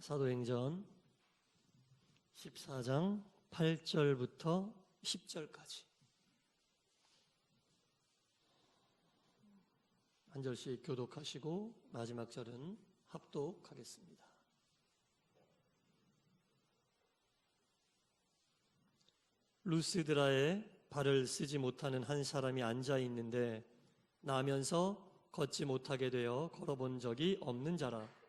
사도행전 14장 8절부터 10절까지 한 절씩 교독하시고 마지막 절은 합독하겠습니다. 루스드라에 발을 쓰지 못하는 한 사람이 앉아 있는데 나면서 걷지 못하게 되어 걸어본 적이 없는 자라.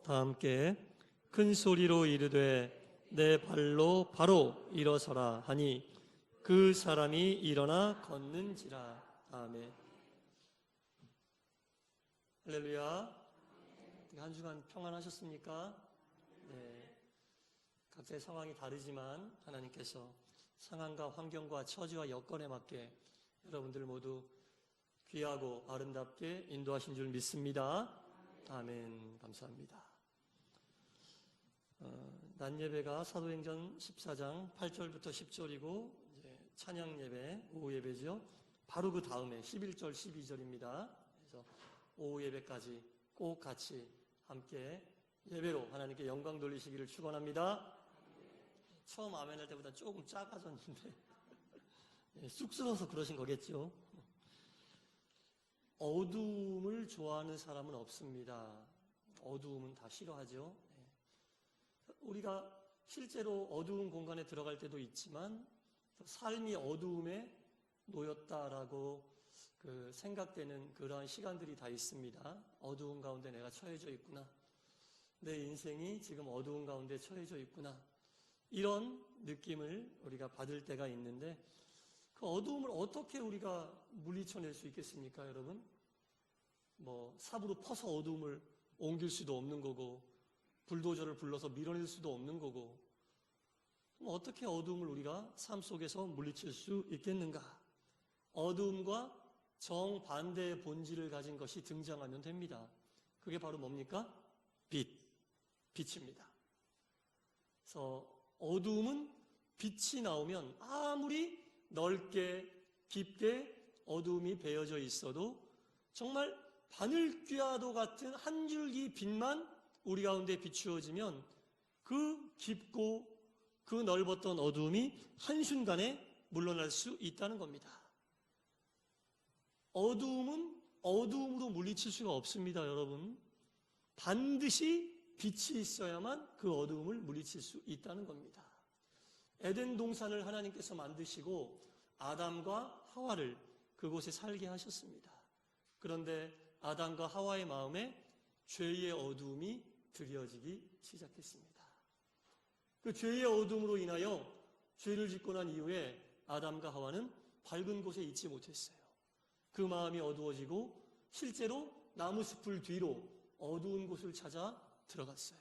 다 함께 큰 소리로 이르되 내 발로 바로 일어서라 하니 그 사람이 일어나 걷는지라. 아멘. 할렐루야. 한 주간 평안하셨습니까? 네. 각자의 상황이 다르지만 하나님께서 상황과 환경과 처지와 여건에 맞게 여러분들 모두 귀하고 아름답게 인도하신 줄 믿습니다. 아멘. 감사합니다. 낮 예배가 사도행전 14장 8절부터 10절이고 이제 찬양 예배, 오후 예배죠. 바로 그 다음에 11절, 12절입니다. 그래서 오후 예배까지 꼭 같이 함께 예배로 하나님께 영광 돌리시기를 축원합니다. 처음 아멘 할 때보다 조금 작아졌는데 쑥스러워서 그러신 거겠죠. 어두움을 좋아하는 사람은 없습니다. 어두움은 다 싫어하죠. 우리가 실제로 어두운 공간에 들어갈 때도 있지만 삶이 어두움에 놓였다라고 생각되는 그러한 시간들이 다 있습니다. 어두운 가운데 내가 처해져 있구나. 내 인생이 지금 어두운 가운데 처해져 있구나. 이런 느낌을 우리가 받을 때가 있는데 그 어두움을 어떻게 우리가 물리쳐낼 수 있겠습니까, 여러분? 삽으로 퍼서 어두움을 옮길 수도 없는 거고 불도저를 불러서 밀어낼 수도 없는 거고 그럼 어떻게 어두움을 우리가 삶 속에서 물리칠 수 있겠는가? 어두움과 정반대의 본질을 가진 것이 등장하면 됩니다. 그게 바로 뭡니까? 빛입니다. 그래서 어두움은 빛이 나오면 아무리 넓게 깊게 어두움이 배어져 있어도 정말 바늘귀와도 같은 한 줄기 빛만 우리 가운데 비추어지면 그 깊고 그 넓었던 어두움이 한순간에 물러날 수 있다는 겁니다. 어두움은 어두움으로 물리칠 수가 없습니다, 여러분. 반드시 빛이 있어야만 그 어두움을 물리칠 수 있다는 겁니다. 에덴 동산을 하나님께서 만드시고 아담과 하와를 그곳에 살게 하셨습니다. 그런데 아담과 하와의 마음에 죄의 어두움이 드리워지기 시작했습니다. 그 죄의 어둠으로 인하여 죄를 짓고 난 이후에 아담과 하와는 밝은 곳에 있지 못했어요. 그 마음이 어두워지고 실제로 나무숲을 뒤로 어두운 곳을 찾아 들어갔어요.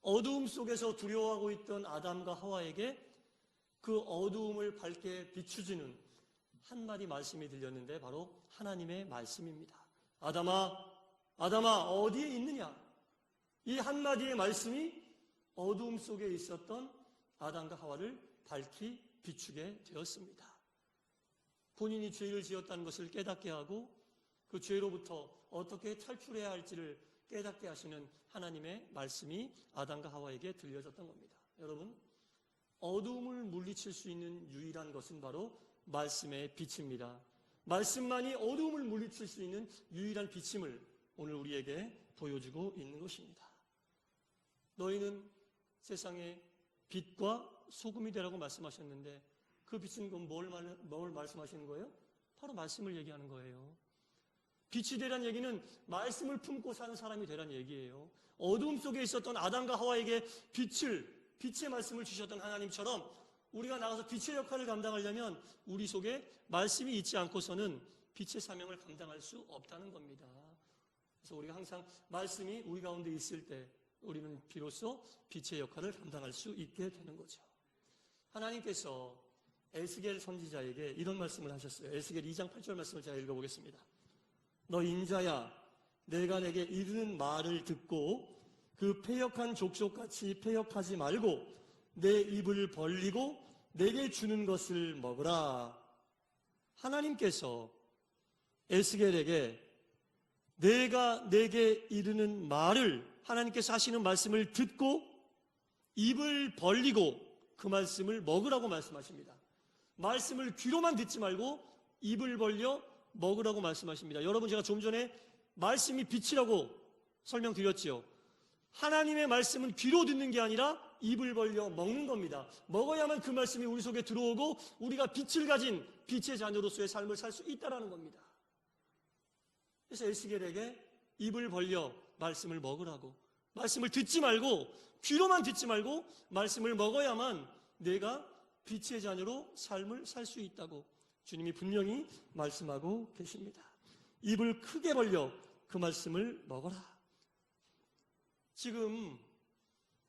어두움 속에서 두려워하고 있던 아담과 하와에게 그 어두움을 밝게 비추주는 한마디 말씀이 들렸는데 바로 하나님의 말씀입니다. 아담아, 아담아, 어디에 있느냐? 이 한마디의 말씀이 어두움 속에 있었던 아담과 하와를 밝히 비추게 되었습니다. 본인이 죄를 지었다는 것을 깨닫게 하고 그 죄로부터 어떻게 탈출해야 할지를 깨닫게 하시는 하나님의 말씀이 아담과 하와에게 들려졌던 겁니다. 여러분, 어두움을 물리칠 수 있는 유일한 것은 바로 말씀의 빛입니다. 말씀만이 어두움을 물리칠 수 있는 유일한 빛임을 오늘 우리에게 보여주고 있는 것입니다. 너희는 세상의 빛과 소금이 되라고 말씀하셨는데 그 빛은 뭘 말씀하시는 거예요? 바로 말씀을 얘기하는 거예요. 빛이 되란 얘기는 말씀을 품고 사는 사람이 되란 얘기예요. 어두움 속에 있었던 아담과 하와에게 빛의 말씀을 주셨던 하나님처럼 우리가 나가서 빛의 역할을 감당하려면 우리 속에 말씀이 있지 않고서는 빛의 사명을 감당할 수 없다는 겁니다. 그래서 우리가 항상 말씀이 우리 가운데 있을 때 우리는 비로소 빛의 역할을 감당할 수 있게 되는 거죠. 하나님께서 에스겔 선지자에게 이런 말씀을 하셨어요. 에스겔 2장 8절 말씀을 제가 읽어보겠습니다. 너 인자야, 내가 내게 이르는 말을 듣고 그 패역한 족속같이 패역하지 말고 내 입을 벌리고 내게 주는 것을 먹으라. 하나님께서 에스겔에게 내가 내게 이르는 말을, 하나님께서 하시는 말씀을 듣고 입을 벌리고 그 말씀을 먹으라고 말씀하십니다. 말씀을 귀로만 듣지 말고 입을 벌려 먹으라고 말씀하십니다. 여러분, 제가 좀 전에 말씀이 빛이라고 설명드렸지요. 하나님의 말씀은 귀로 듣는 게 아니라 입을 벌려 먹는 겁니다. 먹어야만 그 말씀이 우리 속에 들어오고 우리가 빛을 가진 빛의 자녀로서의 삶을 살 수 있다는 겁니다. 그래서 에스겔에게 입을 벌려 말씀을 먹으라고, 말씀을 듣지 말고, 귀로만 듣지 말고 말씀을 먹어야만 내가 빛의 자녀로 삶을 살 수 있다고 주님이 분명히 말씀하고 계십니다. 입을 크게 벌려 그 말씀을 먹어라. 지금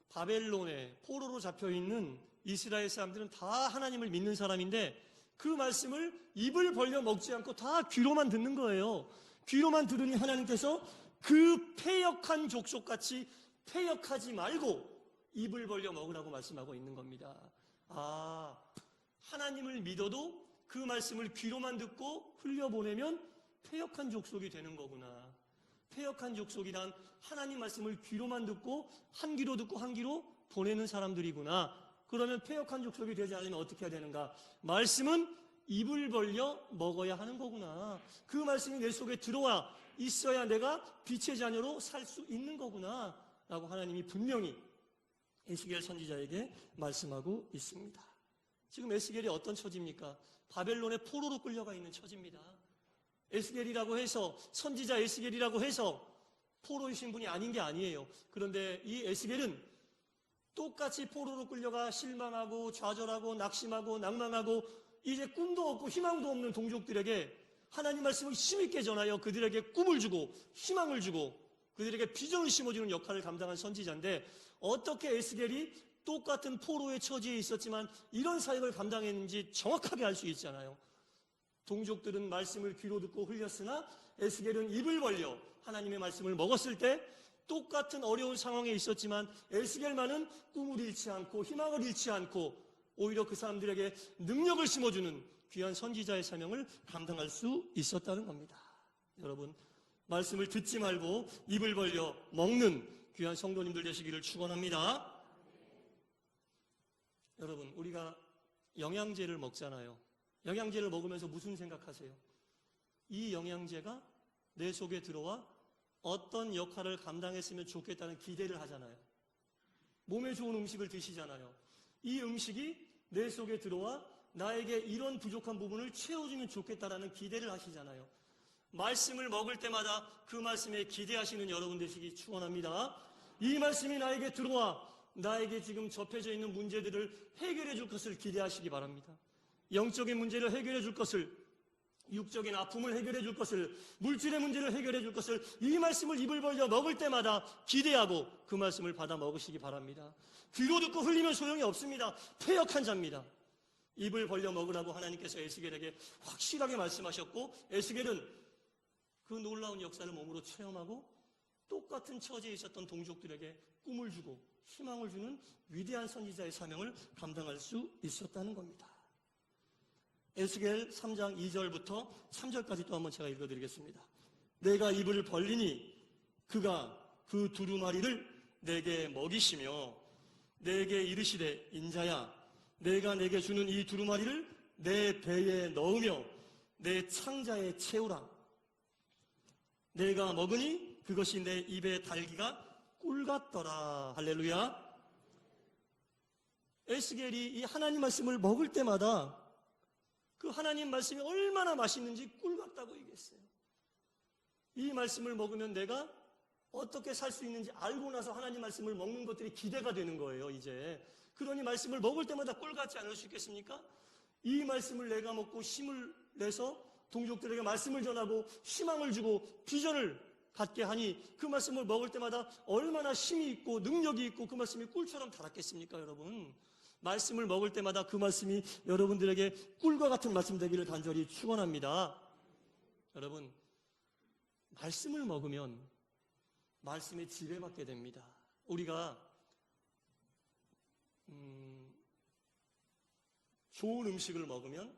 바벨론에 포로로 잡혀있는 이스라엘 사람들은 다 하나님을 믿는 사람인데 그 말씀을 입을 벌려 먹지 않고 다 귀로만 듣는 거예요. 귀로만 들으니 하나님께서 그 패역한 족속같이 패역하지 말고 입을 벌려 먹으라고 말씀하고 있는 겁니다. 아, 하나님을 믿어도 그 말씀을 귀로만 듣고 흘려보내면 패역한 족속이 되는 거구나. 패역한 족속이란 하나님 말씀을 귀로만 듣고 한 귀로 듣고 한 귀로 보내는 사람들이구나. 그러면 패역한 족속이 되지 않으면 어떻게 해야 되는가? 말씀은 입을 벌려 먹어야 하는 거구나. 그 말씀이 내 속에 들어와 있어야 내가 빛의 자녀로 살 수 있는 거구나 라고 하나님이 분명히 에스겔 선지자에게 말씀하고 있습니다. 지금 에스겔이 어떤 처지입니까? 바벨론의 포로로 끌려가 있는 처지입니다. 에스겔이라고 해서, 선지자 에스겔이라고 해서 포로이신 분이 아닌 게 아니에요. 그런데 이 에스겔은 똑같이 포로로 끌려가 실망하고 좌절하고 낙심하고 낭망하고 이제 꿈도 없고 희망도 없는 동족들에게 하나님 말씀을 힘있게 전하여 그들에게 꿈을 주고 희망을 주고 그들에게 비전을 심어주는 역할을 감당한 선지자인데, 어떻게 에스겔이 똑같은 포로의 처지에 있었지만 이런 사역을 감당했는지 정확하게 알 수 있잖아요. 동족들은 말씀을 귀로 듣고 흘렸으나 에스겔은 입을 벌려 하나님의 말씀을 먹었을 때 똑같은 어려운 상황에 있었지만 에스겔만은 꿈을 잃지 않고 희망을 잃지 않고 오히려 그 사람들에게 능력을 심어주는 귀한 선지자의 사명을 감당할 수 있었다는 겁니다. 여러분, 말씀을 듣지 말고 입을 벌려 먹는 귀한 성도님들 되시기를 축원합니다. 여러분, 우리가 영양제를 먹잖아요. 영양제를 먹으면서 무슨 생각하세요? 이 영양제가 내 속에 들어와 어떤 역할을 감당했으면 좋겠다는 기대를 하잖아요. 몸에 좋은 음식을 드시잖아요. 이 음식이 내 속에 들어와 나에게 이런 부족한 부분을 채워주면 좋겠다라는 기대를 하시잖아요. 말씀을 먹을 때마다 그 말씀에 기대하시는 여러분 되시기 축원합니다. 이 말씀이 나에게 들어와 나에게 지금 접해져 있는 문제들을 해결해 줄 것을 기대하시기 바랍니다. 영적인 문제를 해결해 줄 것을, 육적인 아픔을 해결해 줄 것을, 물질의 문제를 해결해 줄 것을 이 말씀을 입을 벌려 먹을 때마다 기대하고 그 말씀을 받아 먹으시기 바랍니다. 귀로 듣고 흘리면 소용이 없습니다. 패역한 자입니다. 입을 벌려 먹으라고 하나님께서 에스겔에게 확실하게 말씀하셨고, 에스겔은 그 놀라운 역사를 몸으로 체험하고 똑같은 처지에 있었던 동족들에게 꿈을 주고 희망을 주는 위대한 선지자의 사명을 감당할 수 있었다는 겁니다. 에스겔 3장 2절부터 3절까지 또 한번 제가 읽어드리겠습니다. 내가 입을 벌리니 그가 그 두루마리를 내게 먹이시며 내게 이르시되 인자야 내가 내게 주는 이 두루마리를 내 배에 넣으며 내 창자에 채우라. 내가 먹으니 그것이 내 입에 달기가 꿀 같더라. 할렐루야. 에스겔이 이 하나님 말씀을 먹을 때마다 그 하나님 말씀이 얼마나 맛있는지 꿀 같다고 얘기했어요. 이 말씀을 먹으면 내가 어떻게 살 수 있는지 알고 나서 하나님 말씀을 먹는 것들이 기대가 되는 거예요, 이제. 그러니 말씀을 먹을 때마다 꿀 같지 않을 수 있겠습니까? 이 말씀을 내가 먹고 힘을 내서 동족들에게 말씀을 전하고 희망을 주고 비전을 갖게 하니 그 말씀을 먹을 때마다 얼마나 힘이 있고 능력이 있고 그 말씀이 꿀처럼 달았겠습니까, 여러분? 말씀을 먹을 때마다 그 말씀이 여러분들에게 꿀과 같은 말씀 되기를 간절히 축원합니다. 여러분, 말씀을 먹으면 말씀에 지배받게 됩니다. 우리가 좋은 음식을 먹으면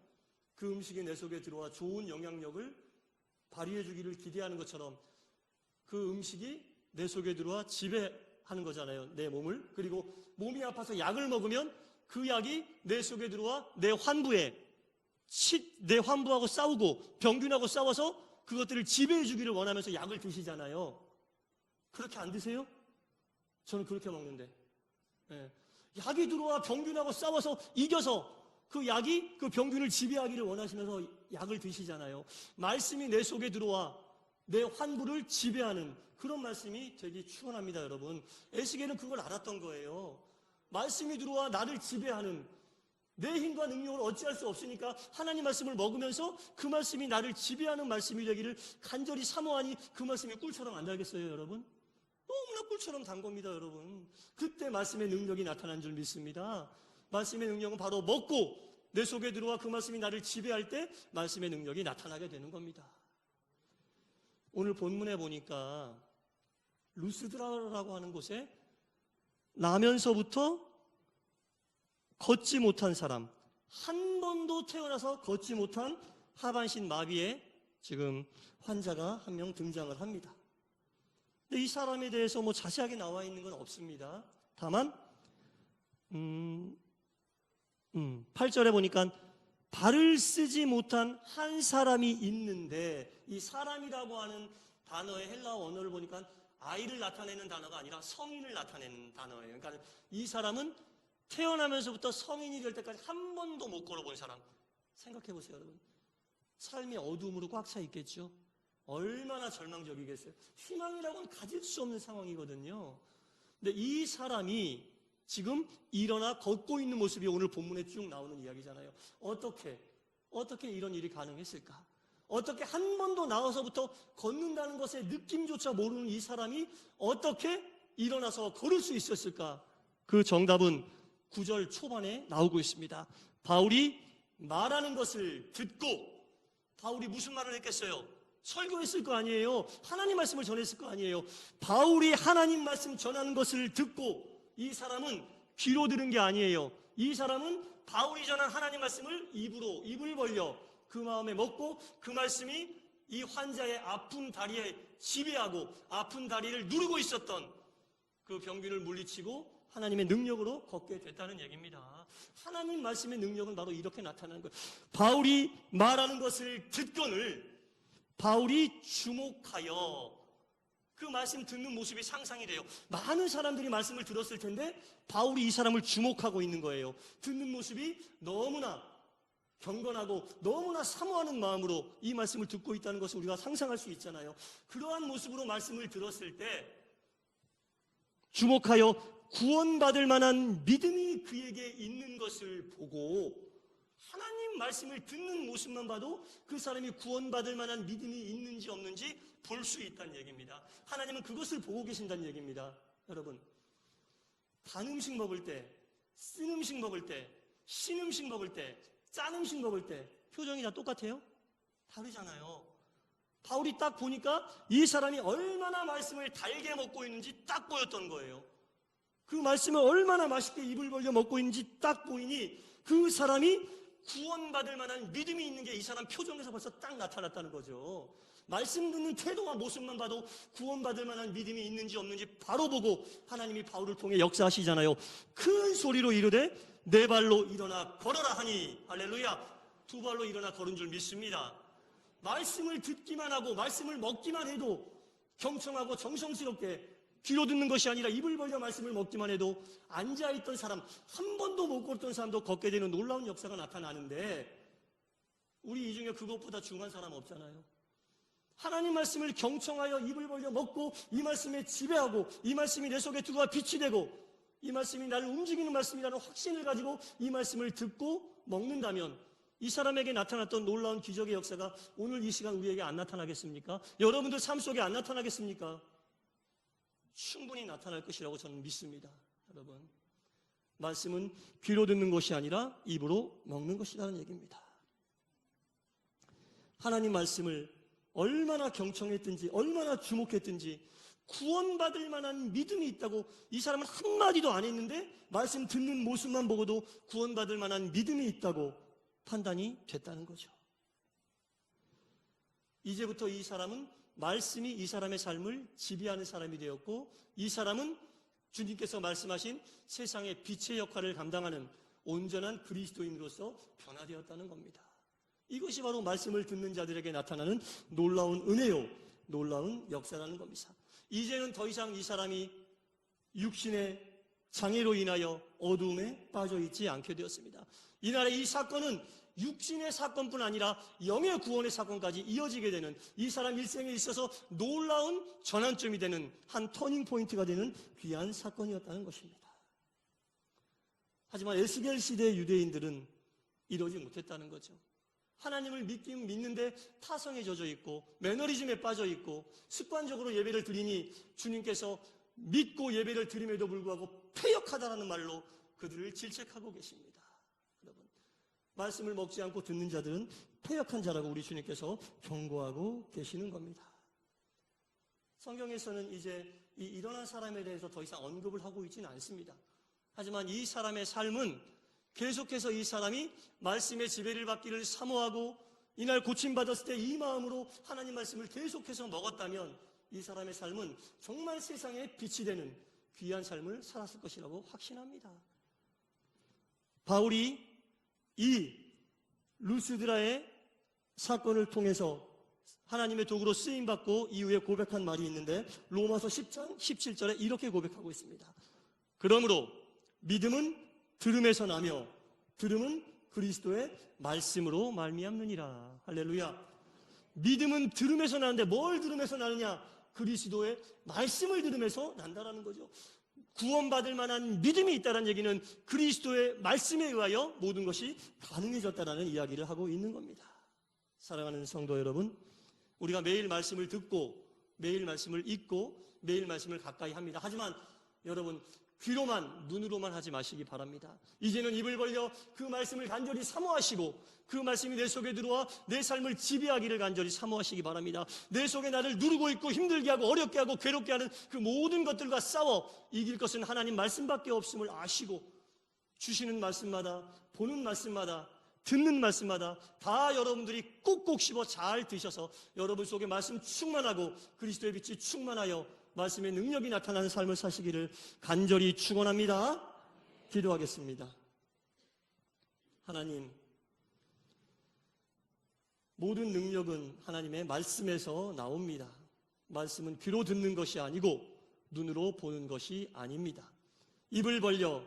그 음식이 내 속에 들어와 좋은 영향력을 발휘해 주기를 기대하는 것처럼 그 음식이 내 속에 들어와 지배하는 거잖아요. 내 몸을. 그리고 몸이 아파서 약을 먹으면 그 약이 내 속에 들어와 내 환부하고 싸우고 병균하고 싸워서 그것들을 지배해 주기를 원하면서 약을 드시잖아요. 그렇게 안 드세요? 저는 그렇게 먹는데. 예. 약이 들어와 병균하고 싸워서 이겨서 그 약이 그 병균을 지배하기를 원하시면서 약을 드시잖아요. 말씀이 내 속에 들어와 내 환부를 지배하는 그런 말씀이 되게 축원합니다, 여러분. 에스겔은 그걸 알았던 거예요. 말씀이 들어와 나를 지배하는 내 힘과 능력을 어찌할 수 없으니까 하나님 말씀을 먹으면서 그 말씀이 나를 지배하는 말씀이 되기를 간절히 사모하니 그 말씀이 꿀처럼 안 달겠어요, 여러분? 너무나 꿀처럼 단 겁니다, 여러분. 그때 말씀의 능력이 나타난 줄 믿습니다. 말씀의 능력은 바로 먹고 내 속에 들어와 그 말씀이 나를 지배할 때 말씀의 능력이 나타나게 되는 겁니다. 오늘 본문에 보니까 루스드라라고 하는 곳에 나면서부터 걷지 못한 사람, 한 번도 태어나서 걷지 못한 하반신 마비의 지금 환자가 한 명 등장을 합니다. 근데 이 사람에 대해서 뭐 자세하게 나와 있는 건 없습니다. 다만 8절에 보니까 발을 쓰지 못한 한 사람이 있는데, 이 사람이라고 하는 단어의 헬라어 원어를 보니까 아이를 나타내는 단어가 아니라 성인을 나타내는 단어예요. 그러니까 이 사람은 태어나면서부터 성인이 될 때까지 한 번도 못 걸어본 사람. 생각해 보세요, 여러분. 삶이 어둠으로 꽉 차 있겠죠. 얼마나 절망적이겠어요. 희망이라고는 가질 수 없는 상황이거든요. 근데 이 사람이 지금 일어나 걷고 있는 모습이 오늘 본문에 쭉 나오는 이야기잖아요. 어떻게 이런 일이 가능했을까? 어떻게 한 번도 나와서부터 걷는다는 것의 느낌조차 모르는 이 사람이 어떻게 일어나서 걸을 수 있었을까? 그 정답은 9절 초반에 나오고 있습니다. 바울이 말하는 것을 듣고, 바울이 무슨 말을 했겠어요? 설교했을 거 아니에요. 하나님 말씀을 전했을 거 아니에요. 바울이 하나님 말씀 전하는 것을 듣고, 이 사람은 귀로 들은 게 아니에요. 이 사람은 바울이 전한 하나님 말씀을 입을 벌려 그 마음에 먹고, 그 말씀이 이 환자의 아픈 다리에 지배하고 아픈 다리를 누르고 있었던 그 병균을 물리치고 하나님의 능력으로 걷게 됐다는 얘기입니다. 하나님 말씀의 능력은 바로 이렇게 나타나는 거예요. 바울이 말하는 것을 듣거늘 바울이 주목하여 그 말씀 듣는 모습이 상상이 돼요. 많은 사람들이 말씀을 들었을 텐데 바울이 이 사람을 주목하고 있는 거예요. 듣는 모습이 너무나 경건하고 너무나 사모하는 마음으로 이 말씀을 듣고 있다는 것을 우리가 상상할 수 있잖아요. 그러한 모습으로 말씀을 들었을 때 주목하여 구원받을 만한 믿음이 그에게 있는 것을 보고, 하나님 말씀을 듣는 모습만 봐도 그 사람이 구원받을 만한 믿음이 있는지 없는지 볼 수 있다는 얘기입니다. 하나님은 그것을 보고 계신다는 얘기입니다. 여러분, 단 음식 먹을 때, 쓴 음식 먹을 때, 신 음식 먹을 때, 짠 음식 먹을 때 표정이 다 똑같아요? 다르잖아요. 바울이 딱 보니까 이 사람이 얼마나 말씀을 달게 먹고 있는지 딱 보였던 거예요. 그 말씀을 얼마나 맛있게 입을 벌려 먹고 있는지 딱 보이니 그 사람이 구원받을 만한 믿음이 있는 게 이 사람 표정에서 벌써 딱 나타났다는 거죠. 말씀 듣는 태도와 모습만 봐도 구원받을 만한 믿음이 있는지 없는지 바로 보고 하나님이 바울을 통해 역사하시잖아요. 큰 소리로 이르되 네 발로 일어나 걸어라 하니, 할렐루야, 두 발로 일어나 걸은 줄 믿습니다. 말씀을 듣기만 하고 말씀을 먹기만 해도 경청하고 정성스럽게 귀로 듣는 것이 아니라 입을 벌려 말씀을 먹기만 해도 앉아있던 사람, 한 번도 못 걷던 사람도 걷게 되는 놀라운 역사가 나타나는데, 우리 이 중에 그것보다 중요한 사람 없잖아요. 하나님 말씀을 경청하여 입을 벌려 먹고 이 말씀에 지배하고 이 말씀이 내 속에 들어와 빛이 되고 이 말씀이 나를 움직이는 말씀이라는 확신을 가지고 이 말씀을 듣고 먹는다면 이 사람에게 나타났던 놀라운 기적의 역사가 오늘 이 시간 우리에게 안 나타나겠습니까? 여러분들 삶 속에 안 나타나겠습니까? 충분히 나타날 것이라고 저는 믿습니다. 여러분, 말씀은 귀로 듣는 것이 아니라 입으로 먹는 것이라는 얘기입니다. 하나님 말씀을 얼마나 경청했든지 얼마나 주목했든지 구원받을 만한 믿음이 있다고 이 사람은 한마디도 안 했는데 말씀 듣는 모습만 보고도 구원받을 만한 믿음이 있다고 판단이 됐다는 거죠. 이제부터 이 사람은 말씀이 이 사람의 삶을 지배하는 사람이 되었고, 이 사람은 주님께서 말씀하신 세상의 빛의 역할을 감당하는 온전한 그리스도인으로서 변화되었다는 겁니다. 이것이 바로 말씀을 듣는 자들에게 나타나는 놀라운 은혜요, 놀라운 역사라는 겁니다. 이제는 더 이상 이 사람이 육신의 장애로 인하여 어두움에 빠져 있지 않게 되었습니다. 이날의 이 사건은 육신의 사건뿐 아니라 영의 구원의 사건까지 이어지게 되는, 이 사람 일생에 있어서 놀라운 전환점이 되는 한 터닝 포인트가 되는 귀한 사건이었다는 것입니다. 하지만 에스겔 시대의 유대인들은 이러지 못했다는 거죠. 하나님을 믿긴 믿는데 타성에 젖어 있고 매너리즘에 빠져 있고 습관적으로 예배를 드리니 주님께서 믿고 예배를 드림에도 불구하고 패역하다라는 말로 그들을 질책하고 계십니다. 여러분, 말씀을 먹지 않고 듣는 자들은 패역한 자라고 우리 주님께서 경고하고 계시는 겁니다. 성경에서는 이제 이 일어난 사람에 대해서 더 이상 언급을 하고 있지는 않습니다. 하지만 이 사람의 삶은 계속해서 이 사람이 말씀의 지배를 받기를 사모하고 이날 고침받았을 때 이 마음으로 하나님 말씀을 계속해서 먹었다면 이 사람의 삶은 정말 세상에 빛이 되는 귀한 삶을 살았을 것이라고 확신합니다. 바울이 이 루스드라의 사건을 통해서 하나님의 도구로 쓰임받고 이후에 고백한 말이 있는데 로마서 10장 17절에 이렇게 고백하고 있습니다. 그러므로 믿음은 들음에서 나며 들음은 그리스도의 말씀으로 말미암느니라. 할렐루야. 믿음은 들음에서 나는데 뭘 들음에서 나느냐? 그리스도의 말씀을 들음에서 난다라는 거죠. 구원받을 만한 믿음이 있다는 얘기는 그리스도의 말씀에 의하여 모든 것이 가능해졌다는 이야기를 하고 있는 겁니다. 사랑하는 성도 여러분, 우리가 매일 말씀을 듣고 매일 말씀을 읽고 매일 말씀을 가까이 합니다. 하지만 여러분, 귀로만 눈으로만 하지 마시기 바랍니다. 이제는 입을 벌려 그 말씀을 간절히 사모하시고 그 말씀이 내 속에 들어와 내 삶을 지배하기를 간절히 사모하시기 바랍니다. 내 속에 나를 누르고 있고 힘들게 하고 어렵게 하고 괴롭게 하는 그 모든 것들과 싸워 이길 것은 하나님 말씀밖에 없음을 아시고 주시는 말씀마다 보는 말씀마다 듣는 말씀마다 다 여러분들이 꼭꼭 씹어 잘 드셔서 여러분 속에 말씀 충만하고 그리스도의 빛이 충만하여 말씀의 능력이 나타나는 삶을 사시기를 간절히 축원합니다. 기도하겠습니다. 하나님, 모든 능력은 하나님의 말씀에서 나옵니다. 말씀은 귀로 듣는 것이 아니고 눈으로 보는 것이 아닙니다. 입을 벌려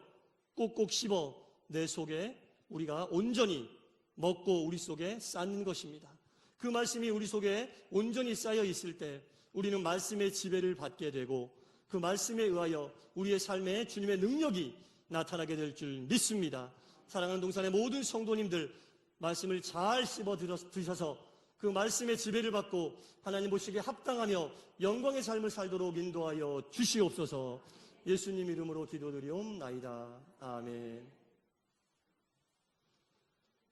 꼭꼭 씹어 내 속에 우리가 온전히 먹고 우리 속에 쌓는 것입니다. 그 말씀이 우리 속에 온전히 쌓여 있을 때 우리는 말씀의 지배를 받게 되고 그 말씀에 의하여 우리의 삶에 주님의 능력이 나타나게 될 줄 믿습니다. 사랑하는 동산의 모든 성도님들 말씀을 잘 씹어 드셔서 그 말씀의 지배를 받고 하나님 보시기에 합당하며 영광의 삶을 살도록 인도하여 주시옵소서. 예수님 이름으로 기도드리옵나이다. 아멘.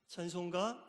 찬송가